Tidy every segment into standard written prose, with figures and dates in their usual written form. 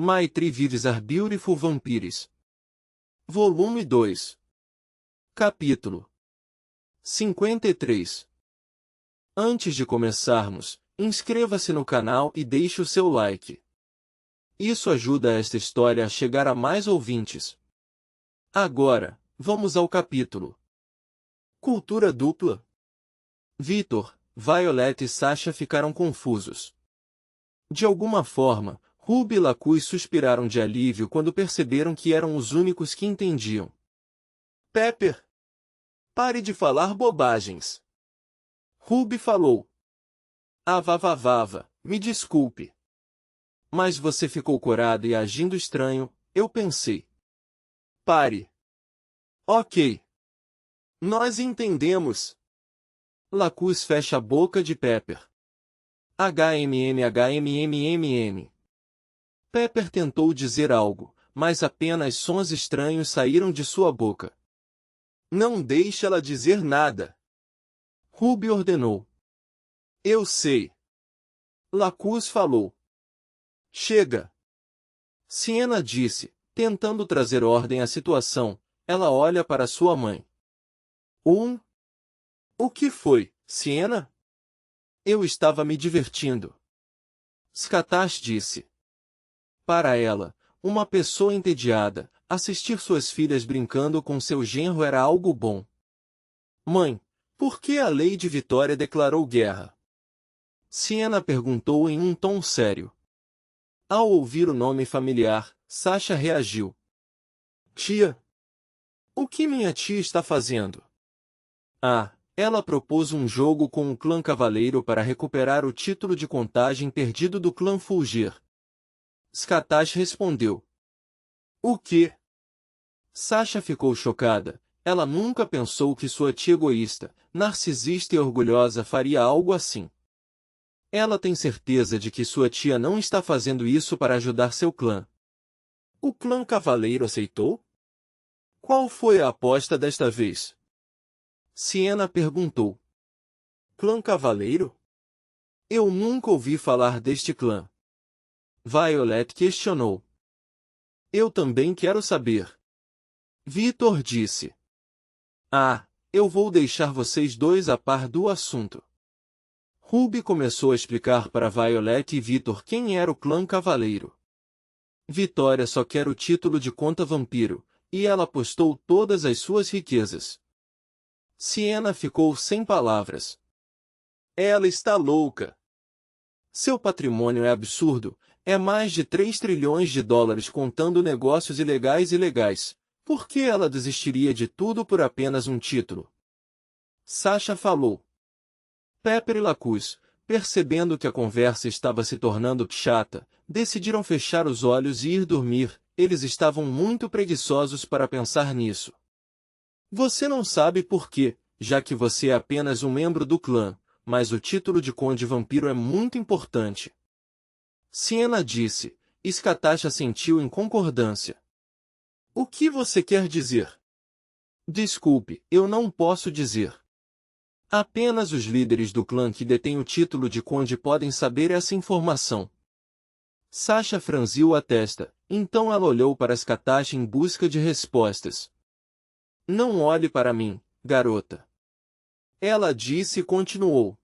My Three Vives Are Beautiful Vampires. Volume 2. Capítulo 53. Antes de começarmos, inscreva-se no canal e deixe o seu like. Isso ajuda esta história a chegar a mais ouvintes. Agora, vamos ao capítulo. Cultura dupla. Victor, Violet e Sasha ficaram confusos. De alguma forma, Ruby e Lacus suspiraram de alívio quando perceberam que eram os únicos que entendiam. Pepper! Pare de falar bobagens! Ruby falou. Vava, me desculpe. Mas você ficou corada e agindo estranho, eu pensei. Pare. Ok. Nós entendemos. Lacus fecha a boca de Pepper. HMM. Pepper tentou dizer algo, mas apenas sons estranhos saíram de sua boca. Não deixe ela dizer nada. Ruby ordenou. Eu sei. Lacus falou. Chega. Sienna disse, tentando trazer ordem à situação. Ela olha para sua mãe. O que foi, Sienna? Eu estava me divertindo. Skatash disse. Para ela, uma pessoa entediada, assistir suas filhas brincando com seu genro era algo bom. Mãe, por que a Lady Vitória declarou guerra? Sienna perguntou em um tom sério. Ao ouvir o nome familiar, Sasha reagiu. Tia? O que minha tia está fazendo? Ela propôs um jogo com o clã Cavaleiro para recuperar o título de contagem perdido do clã Fulgir. Skatash respondeu. O quê? Sasha ficou chocada. Ela nunca pensou que sua tia egoísta, narcisista e orgulhosa faria algo assim. Ela tem certeza de que sua tia não está fazendo isso para ajudar seu clã. O clã Cavaleiro aceitou? Qual foi a aposta desta vez? Sienna perguntou. Clã Cavaleiro? Eu nunca ouvi falar deste clã. Violet questionou. Eu também quero saber. Victor disse. Eu vou deixar vocês dois a par do assunto. Ruby começou a explicar para Violet e Victor quem era o clã Cavaleiro. Vitória só quer o título de conta vampiro, e ela apostou todas as suas riquezas. Sienna ficou sem palavras. Ela está louca. Seu patrimônio é absurdo, é mais de 3 trilhões de dólares contando negócios ilegais e legais. Por que ela desistiria de tudo por apenas um título? Sasha falou. Pepper e Lacus, percebendo que a conversa estava se tornando chata, decidiram fechar os olhos e ir dormir. Eles estavam muito preguiçosos para pensar nisso. Você não sabe por quê, já que você é apenas um membro do clã, mas o título de Conde Vampiro é muito importante. Sienna disse, e Skatash assentiu em concordância. O que você quer dizer? Desculpe, eu não posso dizer. Apenas os líderes do clã que detêm o título de Conde podem saber essa informação. Sasha franziu a testa, então ela olhou para Skatash em busca de respostas. Não olhe para mim, garota. Ela disse e continuou.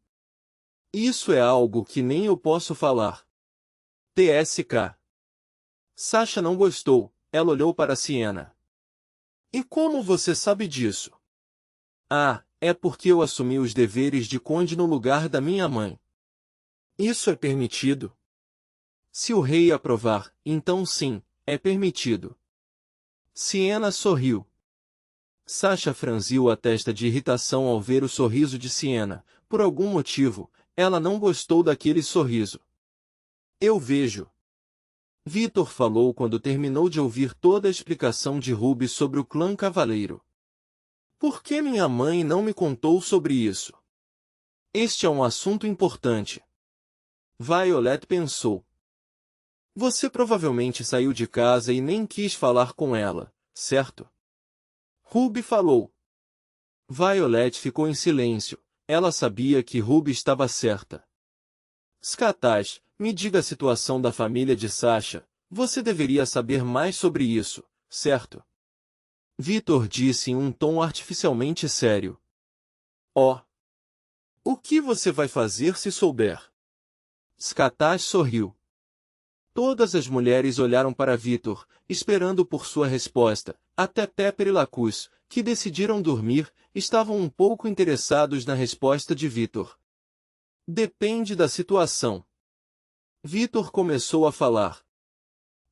Isso é algo que nem eu posso falar. TSK. Sasha não gostou, ela olhou para Sienna. E como você sabe disso? É porque eu assumi os deveres de conde no lugar da minha mãe. Isso é permitido? Se o rei aprovar, então sim, é permitido. Sienna sorriu. Sasha franziu a testa de irritação ao ver o sorriso de Sienna. Por algum motivo, ela não gostou daquele sorriso. Eu vejo. Victor falou quando terminou de ouvir toda a explicação de Ruby sobre o clã Cavaleiro. Por que minha mãe não me contou sobre isso? Este é um assunto importante. Violet pensou. Você provavelmente saiu de casa e nem quis falar com ela, certo? Ruby falou. Violet ficou em silêncio. Ela sabia que Ruby estava certa. Skatash, me diga a situação da família de Sasha. Você deveria saber mais sobre isso, certo? Vitor disse em um tom artificialmente sério. Oh! O que você vai fazer se souber? Skatach sorriu. Todas as mulheres olharam para Vitor, esperando por sua resposta. Até Pepper e Lacus, que decidiram dormir, estavam um pouco interessados na resposta de Vitor. Depende da situação. Vitor começou a falar.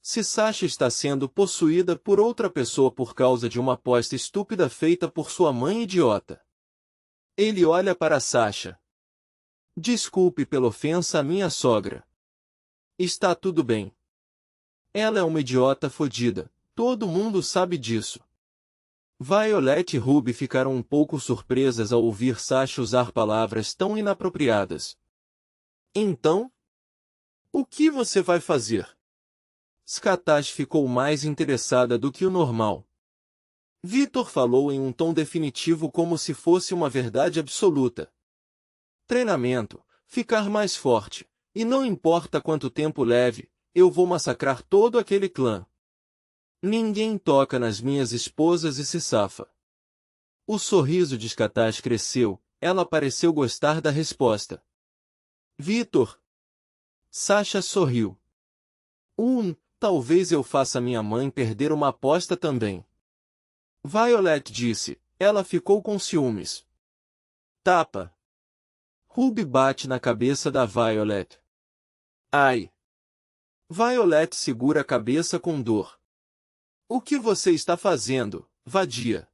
Se Sasha está sendo possuída por outra pessoa por causa de uma aposta estúpida feita por sua mãe idiota. Ele olha para Sasha. Desculpe pela ofensa à minha sogra. Está tudo bem. Ela é uma idiota fodida, todo mundo sabe disso. Violet e Ruby ficaram um pouco surpresas ao ouvir Sasha usar palavras tão inapropriadas. Então? O que você vai fazer? Skatach ficou mais interessada do que o normal. Vitor falou em um tom definitivo como se fosse uma verdade absoluta. Treinamento, ficar mais forte, e não importa quanto tempo leve, eu vou massacrar todo aquele clã. Ninguém toca nas minhas esposas e se safa. O sorriso de Skatach cresceu, ela pareceu gostar da resposta. Vitor. Sasha sorriu. Talvez eu faça minha mãe perder uma aposta também. Violet disse, ela ficou com ciúmes. Tapa. Ruby bate na cabeça da Violet. Ai! Violet segura a cabeça com dor. O que você está fazendo, vadia?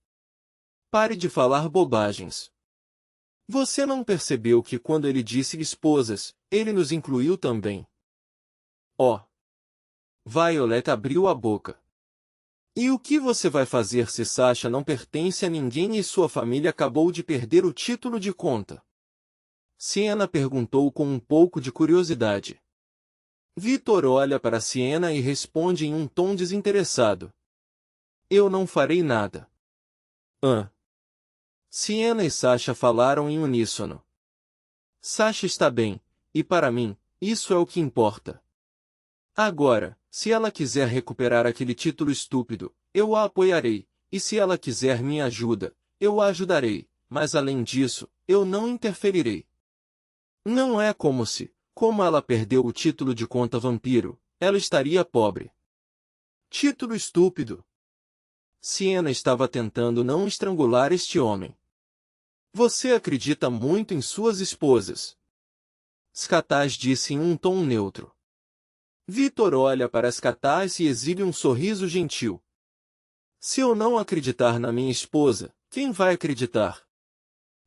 Pare de falar bobagens. Você não percebeu que quando ele disse esposas, ele nos incluiu também? Oh! Violet abriu a boca. E o que você vai fazer se Sasha não pertence a ninguém e sua família acabou de perder o título de conta? Sienna perguntou com um pouco de curiosidade. Vitor olha para Sienna e responde em um tom desinteressado. Eu não farei nada. Sienna e Sasha falaram em uníssono. Sasha está bem, e para mim, isso é o que importa. Agora, se ela quiser recuperar aquele título estúpido, eu a apoiarei, e se ela quiser minha ajuda, eu a ajudarei, mas além disso, eu não interferirei. Não é como ela perdeu o título de conta vampiro, ela estaria pobre. Título estúpido. Sienna estava tentando não estrangular este homem. Você acredita muito em suas esposas. Skatach disse em um tom neutro. Vitor olha para Skatach e exibe um sorriso gentil. Se eu não acreditar na minha esposa, quem vai acreditar?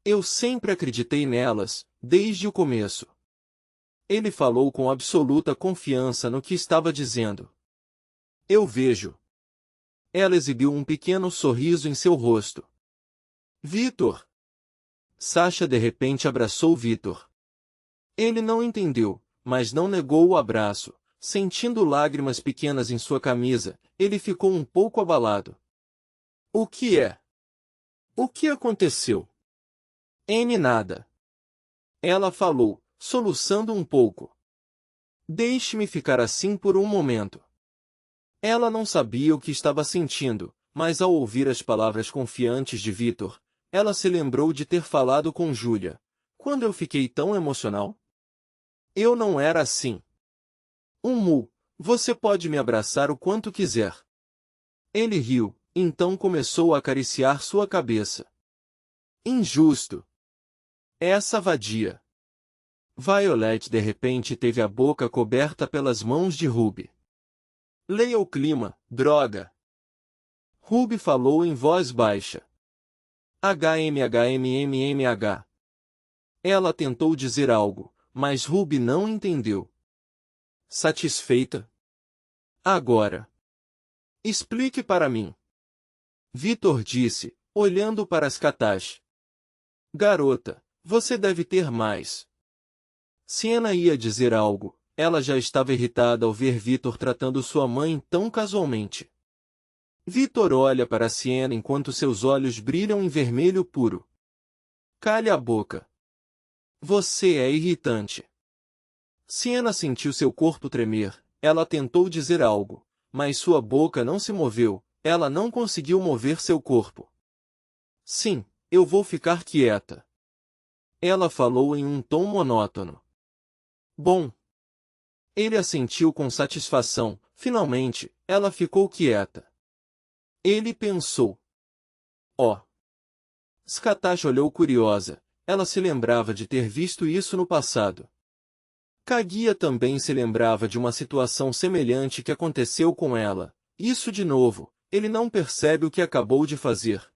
Eu sempre acreditei nelas, desde o começo. Ele falou com absoluta confiança no que estava dizendo. Eu vejo. Ela exibiu um pequeno sorriso em seu rosto. Vitor! Sasha de repente abraçou Vitor. Ele não entendeu, mas não negou o abraço. Sentindo lágrimas pequenas em sua camisa, ele ficou um pouco abalado. O que é? O que aconteceu? Nada. Ela falou, soluçando um pouco. Deixe-me ficar assim por um momento. Ela não sabia o que estava sentindo, mas ao ouvir as palavras confiantes de Vitor, ela se lembrou de ter falado com Júlia. Quando eu fiquei tão emocional? Eu não era assim. Você pode me abraçar o quanto quiser. Ele riu, então começou a acariciar sua cabeça. Injusto. Essa vadia. Violet de repente teve a boca coberta pelas mãos de Ruby. Leia o clima, droga. Ruby falou em voz baixa. HMHMMMH. Ela tentou dizer algo, mas Ruby não entendeu. Satisfeita? Agora. Explique para mim. Vitor disse, olhando para Skatach. Garota, você deve ter mais. Sienna ia dizer algo, ela já estava irritada ao ver Vitor tratando sua mãe tão casualmente. Vitor olha para Sienna enquanto seus olhos brilham em vermelho puro. Cale a boca. Você é irritante. Sienna sentiu seu corpo tremer, Ela tentou dizer algo, mas sua boca não se moveu, ela não conseguiu mover seu corpo. Sim, eu vou ficar quieta. Ela falou em um tom monótono. Bom. Ele assentiu com satisfação. Finalmente, ela ficou quieta. Ele pensou. Oh. Skatash olhou curiosa. Ela se lembrava de ter visto isso no passado. Kaguya também se lembrava de uma situação semelhante que aconteceu com ela. Isso de novo, ele não percebe o que acabou de fazer.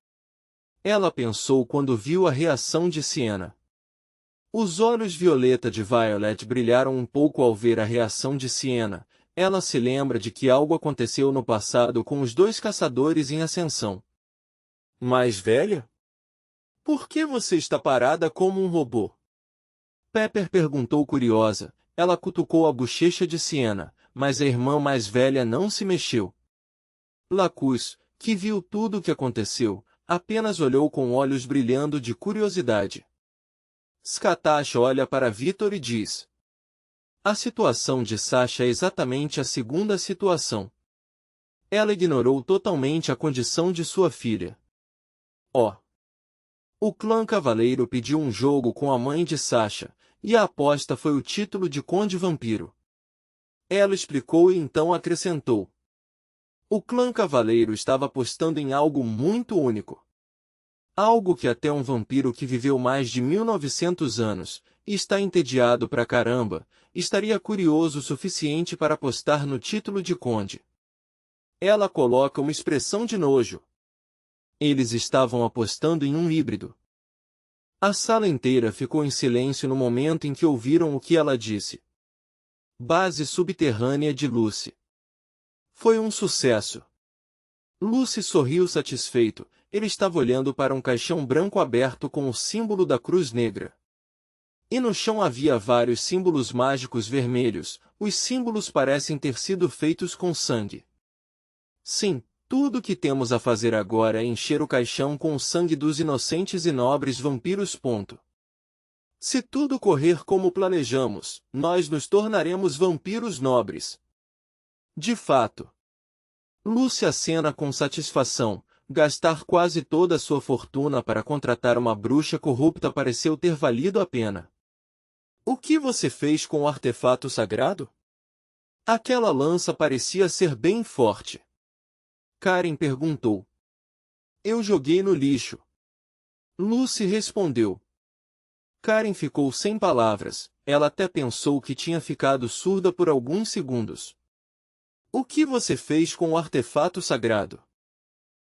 Ela pensou quando viu a reação de Siena. Os olhos violeta de Violet brilharam um pouco ao ver a reação de Siena. Ela se lembra de que algo aconteceu no passado com os dois caçadores em ascensão. Mais velha? Por que você está parada como um robô? Pepper perguntou curiosa. Ela cutucou a bochecha de Siena, mas a irmã mais velha não se mexeu. Lacus, que viu tudo o que aconteceu, apenas olhou com olhos brilhando de curiosidade. Skatash olha para Victor e diz. A situação de Sasha é exatamente a segunda situação. Ela ignorou totalmente a condição de sua filha. Oh! O clã Cavaleiro pediu um jogo com a mãe de Sasha, e a aposta foi o título de Conde Vampiro. Ela explicou e então acrescentou. O clã Cavaleiro estava apostando em algo muito único. Algo que até um vampiro que viveu mais de 1900 anos, e está entediado pra caramba, estaria curioso o suficiente para apostar no título de conde. Ela coloca uma expressão de nojo. Eles estavam apostando em um híbrido. A sala inteira ficou em silêncio no momento em que ouviram o que ela disse. Base subterrânea de Lucy. Foi um sucesso. Lucy sorriu satisfeito. Ele estava olhando para um caixão branco aberto com o símbolo da Cruz Negra. E no chão havia vários símbolos mágicos vermelhos. Os símbolos parecem ter sido feitos com sangue. Sim, tudo o que temos a fazer agora é encher o caixão com o sangue dos inocentes e nobres vampiros. Se tudo correr como planejamos, nós nos tornaremos vampiros nobres. De fato. Lucy acena com satisfação. Gastar quase toda a sua fortuna para contratar uma bruxa corrupta pareceu ter valido a pena. O que você fez com o artefato sagrado? Aquela lança parecia ser bem forte. Karen perguntou. Eu joguei no lixo. Lucy respondeu. Karen ficou sem palavras. Ela até pensou que tinha ficado surda por alguns segundos. O que você fez com o artefato sagrado?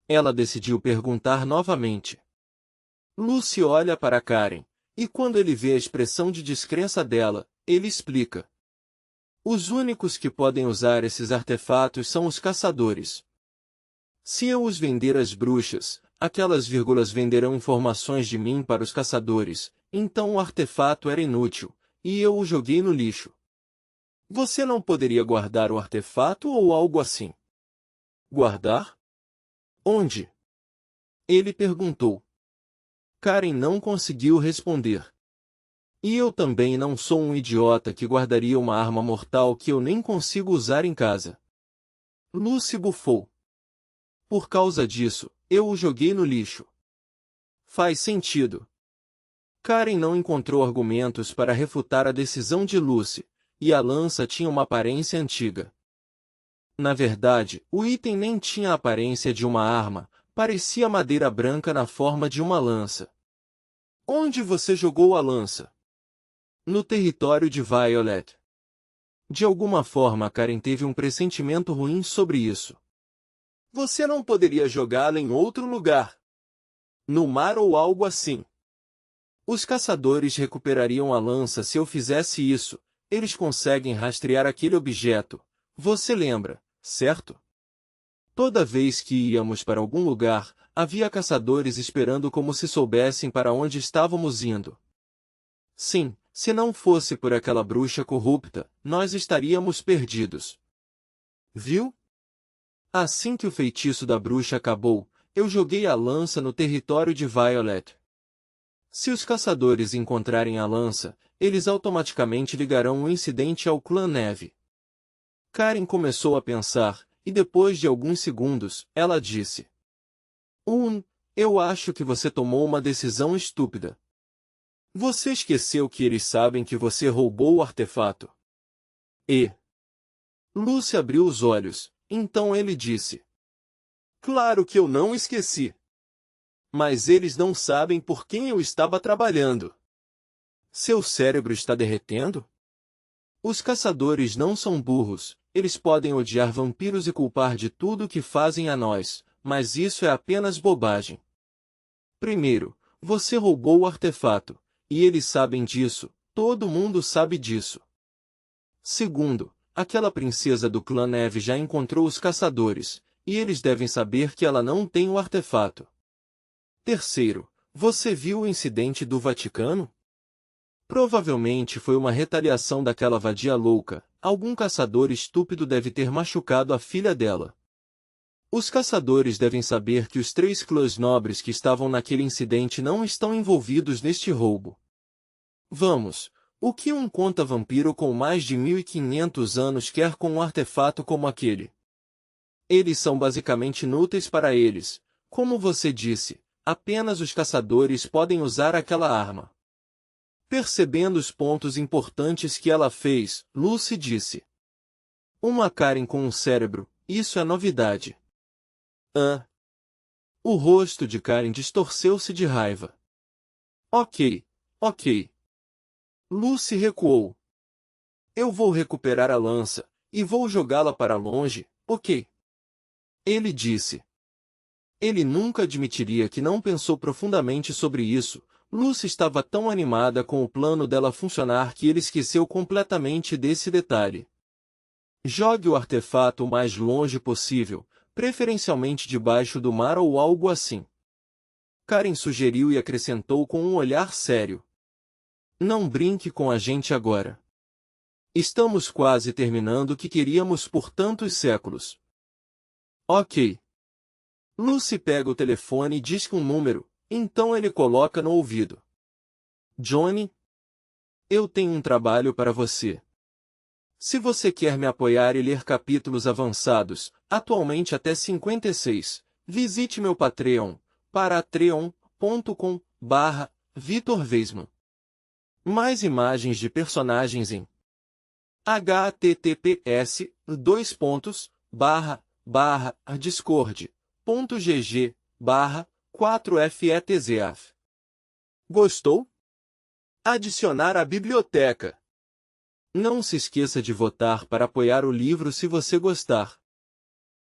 Ela decidiu perguntar novamente. Lucy olha para Karen, e quando ele vê a expressão de descrença dela, ele explica. Os únicos que podem usar esses artefatos são os caçadores. Se eu os vender às bruxas, aquelas vírgulas venderão informações de mim para os caçadores, então o artefato era inútil, e eu o joguei no lixo. Você não poderia guardar o artefato ou algo assim? Guardar? Onde? Ele perguntou. Karen não conseguiu responder. E eu também não sou um idiota que guardaria uma arma mortal que eu nem consigo usar em casa. Lucy bufou. Por causa disso, eu o joguei no lixo. Faz sentido. Karen não encontrou argumentos para refutar a decisão de Lucy, e a lança tinha uma aparência antiga. Na verdade, o item nem tinha a aparência de uma arma, parecia madeira branca na forma de uma lança. Onde você jogou a lança? No território de Violet. De alguma forma Karen teve um pressentimento ruim sobre isso. Você não poderia jogá-la em outro lugar. No mar ou algo assim. Os caçadores recuperariam a lança se eu fizesse isso. Eles conseguem rastrear aquele objeto. Você lembra, certo? Toda vez que íamos para algum lugar, havia caçadores esperando como se soubessem para onde estávamos indo. Sim, se não fosse por aquela bruxa corrupta, nós estaríamos perdidos. Viu? Assim que o feitiço da bruxa acabou, eu joguei a lança no território de Violet. Se os caçadores encontrarem a lança, eles automaticamente ligarão o incidente ao clã Neve. Karen começou a pensar, e depois de alguns segundos, ela disse: Eu acho que você tomou uma decisão estúpida. Você esqueceu que eles sabem que você roubou o artefato. E Lucy abriu os olhos, então ele disse: Claro que eu não esqueci. Mas eles não sabem por quem eu estava trabalhando. Seu cérebro está derretendo? Os caçadores não são burros, eles podem odiar vampiros e culpar de tudo o que fazem a nós, mas isso é apenas bobagem. Primeiro, você roubou o artefato, e eles sabem disso, todo mundo sabe disso. Segundo, aquela princesa do clã Neve já encontrou os caçadores, e eles devem saber que ela não tem o artefato. Terceiro, você viu o incidente do Vaticano? Provavelmente foi uma retaliação daquela vadia louca, algum caçador estúpido deve ter machucado a filha dela. Os caçadores devem saber que os 3 clãs nobres que estavam naquele incidente não estão envolvidos neste roubo. Vamos, o que um conta-vampiro com mais de 1500 anos quer com um artefato como aquele? Eles são basicamente inúteis para eles, como você disse, apenas os caçadores podem usar aquela arma. Percebendo os pontos importantes que ela fez, Lucy disse: Uma Karen com um cérebro, isso é novidade. O rosto de Karen distorceu-se de raiva. Ok. Lucy recuou. Eu vou recuperar a lança, e vou jogá-la para longe, ok? Ele disse. Ele nunca admitiria que não pensou profundamente sobre isso. Lucy estava tão animada com o plano dela funcionar que ele esqueceu completamente desse detalhe. Jogue o artefato o mais longe possível, preferencialmente debaixo do mar ou algo assim. Karen sugeriu e acrescentou com um olhar sério. Não brinque com a gente agora. Estamos quase terminando o que queríamos por tantos séculos. Ok. Lucy pega o telefone e diz um número, então ele coloca no ouvido. Johnny? Eu tenho um trabalho para você. Se você quer me apoiar e ler capítulos avançados, atualmente até 56, visite meu Patreon, patreon.com/Vitor Weisman. Mais imagens de personagens em https://discord.gg/4FETZAF. Gostou? Adicionar à biblioteca. Não se esqueça de votar para apoiar o livro se você gostar.